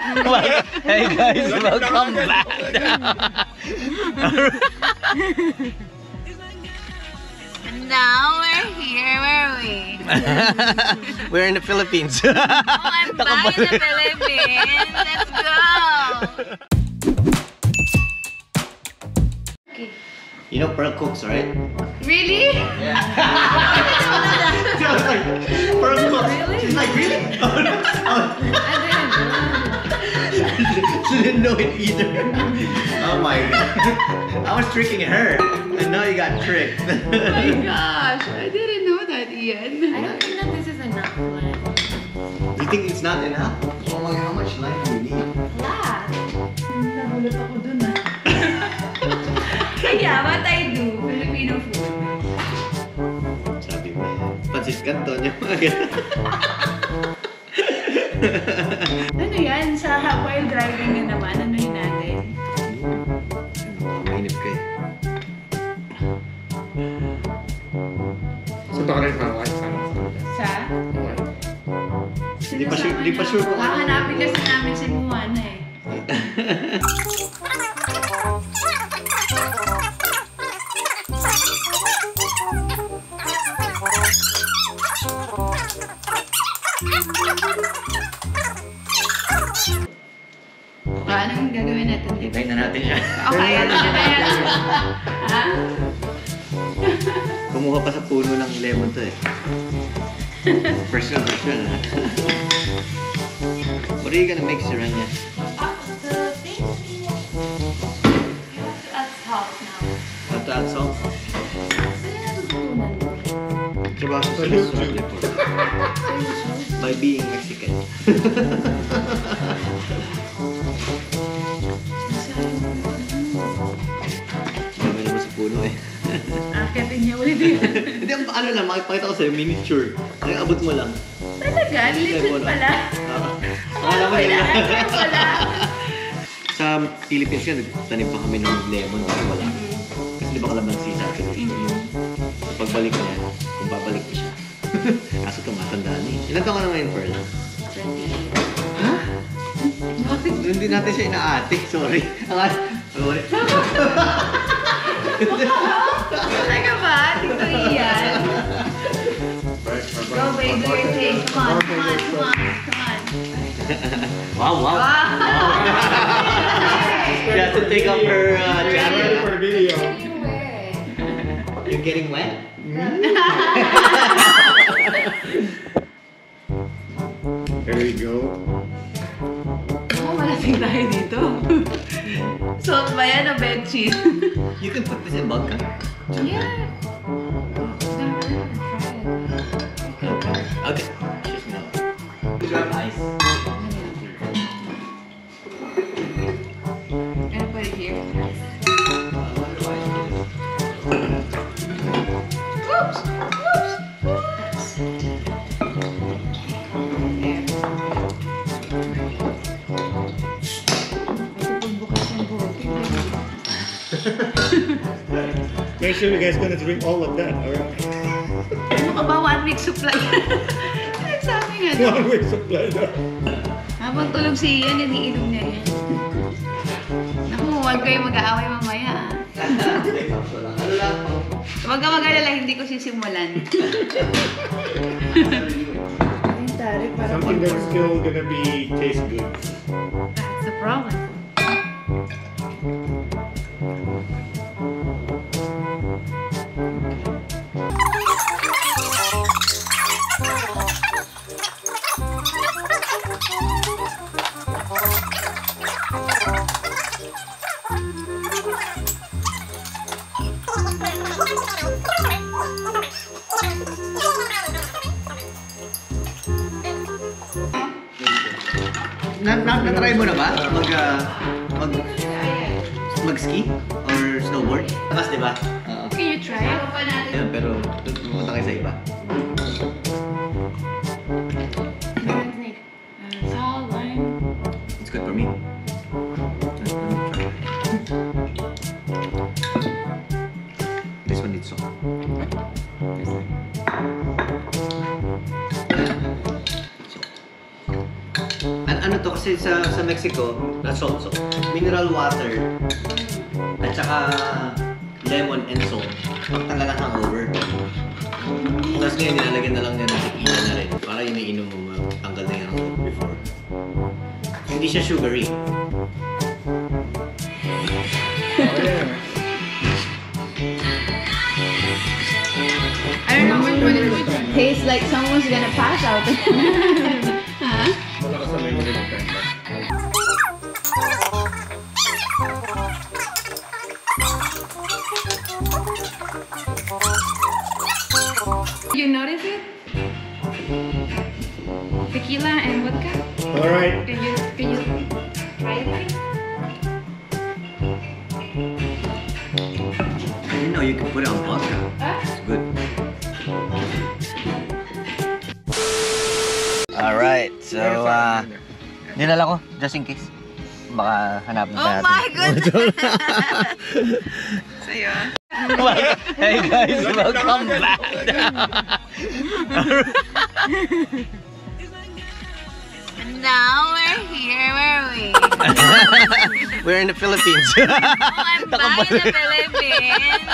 Hey guys, welcome back. And now we're here. Where are we? We're in the Philippines. Oh, I'm back in the Philippines. Let's go. Okay. You know Pearl Cooks, right? Really? Yeah. Pearl Cooks. Really? She's like, really? I didn't know. She didn't know it either. Oh my god. I was tricking her. And now you got tricked. Oh my gosh. I didn't know that, Ian. I don't think that this is enough line. You think it's not enough? Oh my god, how much line do you need? Lahat. Nagulat ako dun ah. Kaya, what I do? Filipino food. Sabi mo yan. Pansit Canton yung mga ganun. Ano yan? Sa while driving na naman, ano yun natin? Mainip ka eh. So baka rin mga wife sana Sa? Di pa sure kung ano. Hahanapin kasi namin si Moana eh. Anong gagawin natin dito? Hintayin na natin siya. Okay, ano na yan? Ha? Kumuha pa sa puno ng lemon to eh. First one. What are you gonna make, Serena? The thing? That's hot now. Have to add salt? Saan na natutunan mo? Trabaho sa restaurant before. By being Mexican. Dami naman sa puno eh. Akitin niya ulit yan. Hindi, ano lang, makipakita ko sa'yo, miniature. Ang abot mo lang. Talaga? Legit pala. Akala mo nila. Wala. Sa Philippines nga, nagtanim pa kami ng lemon kasi wala. Kasi di ba kalamansi sa atin? So pagbalik ko niya, kung babalik ko siya. Kaso tumatanda na eh. Ilan taon ka na ngayon, Pearl? 28. Ha? Bakit? Hindi natin siya inaate. Sorry. Sorry. Talaga ba? Tito Ian? Go, babe. Do your thing. Come on. Wow. You have to take off her for jacket. the video. You're getting wet? There you go. Oh, malating tayo dito. Suot ba yan o bedsheet? You can put this in vodka. Yeah. Okay. Just now. Do you have ice? Gonna put it here. Oops! There. Make sure you guys gonna drink all of that, alright? Ano ka ba? 1 week supply. Nagsabi nga daw. 1 week supply daw. Habang tulog si Ian, iniinom niya yan. Naku, huwag kayo mag-aaway mamaya. Ano lang? Huwag ka mag-alala, hindi ko sisimulan. Something that's still gonna be taste good. That's the problem. Na-try mo na ba? Mag-ski? Or snowboard? Takas, di ba? Oo. Can you try it? Ayun, pero pumunta kayo sa iba. Salt, lime. It's good for me. This one needs salt. Ano to kasi sa Mexico, salt, mineral water, at saka lemon and salt. Pagtanggal ang hangover. Tapos ngayon, nilalagyan na lang niya ng tequila na rin. Para yung nainom mo, tanggal na yung hangover before. Hindi siya sugary. I don't know when it tastes like someone's gonna pass out. Huh? Wala ka sa may mga friend. You notice it? Tequila and vodka? Alright. Can you try it? I didn't know you could put it on vodka. It's good. Alright, so dinala ko just in case. Baka hanapin pa natin. Oh my goodness! So yun. Hey guys, welcome back. And now we're here, where are we? We're in the Philippines. Oh, I'm back in the Philippines.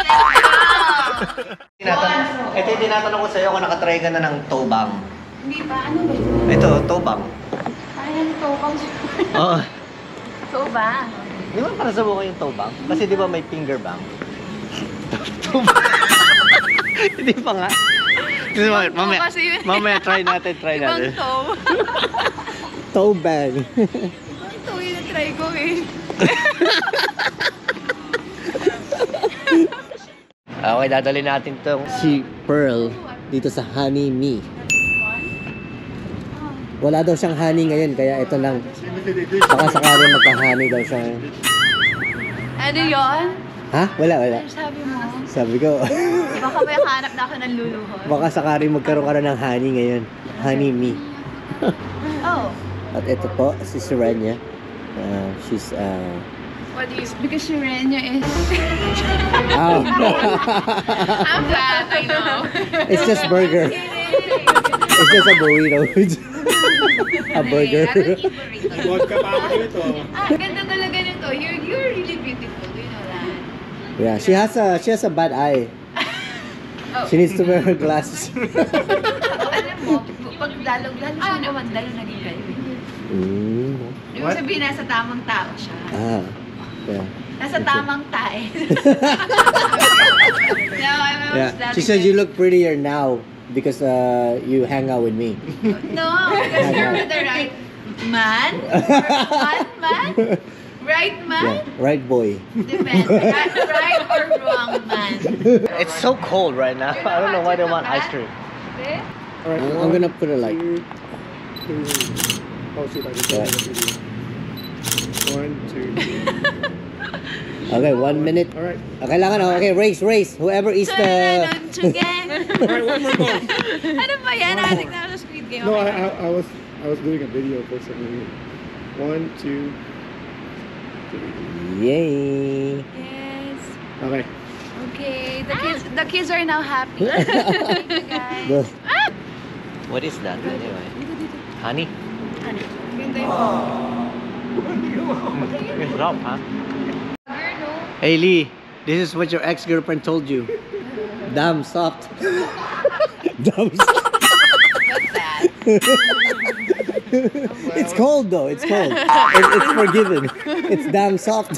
Let's go! Ito yung tinatanong ko sa'yo kung nakatry ka na ng tobang. Hindi pa, ano ba yun? Ito, tobang. Parang tobang. Oo. Tobang. Di ba para sa buko yung tobang? Kasi di ba may finger bang? Tobang. Hindi pa nga. Ibang toe Mamaya, kasi yun. mamaya try natin. Ibang toe. Tobang. Ito yung na-try ko eh. Okay, dadali natin tong si Pearl dito sa Honey Me. Wala daw siyang honey ngayon, kaya ito lang. Baka sakaling magka-honey daw siya. Ano yun? Ha? Wala. Ano sabi mo? Sabi ko, Baka may hanap na ako ng luluhod. baka sakaling magkaroon ka na ng honey ngayon. Honey Me. Oh. At ito po, si Serenia. She's, What do you... Because Shirenya is... oh. I'm fat, I know. It's just burger. It's just a burrito. A burger. I don't eat burritos. Vodka pa ako dito. Ganda talaga nito. You're really beautiful. Do you know that? Yeah, she has a bad eye. Oh. She needs to wear her glasses. Alam mo, pag lalo siya nawandalo naging kayo. Yung sabihin, nasa tamang tao siya. Yeah. Nasa tamang tae. No, I'm Yeah. She said you look prettier now because you hang out with me. No, because you're with the right man. Right man? Right man? Yeah, right boy. Depends. Right or wrong man. It's so cold right now. I don't know why they want ice cream. Okay? Alright, I'm gonna put it like. Oh, see if I can get the video. 1, 2. Okay, 1 minute. Alright. Kailangan okay, race. Whoever is the. Again. Alright, one more goal. Ano ba yan? Natin na sa Squid Game. No, Okay. I was doing a video for something. 1, 2, 3. Yay! Yes. Okay. Okay. The kids are now happy. Thank you guys. What is that anyway? Honey? Ganda yung It's rough, huh? burger, no? Hey Lee, this is what your ex-girlfriend told you. Damn soft. Damn soft. What's that? It's cold though. It's cold. It's forgiven. It's damn soft.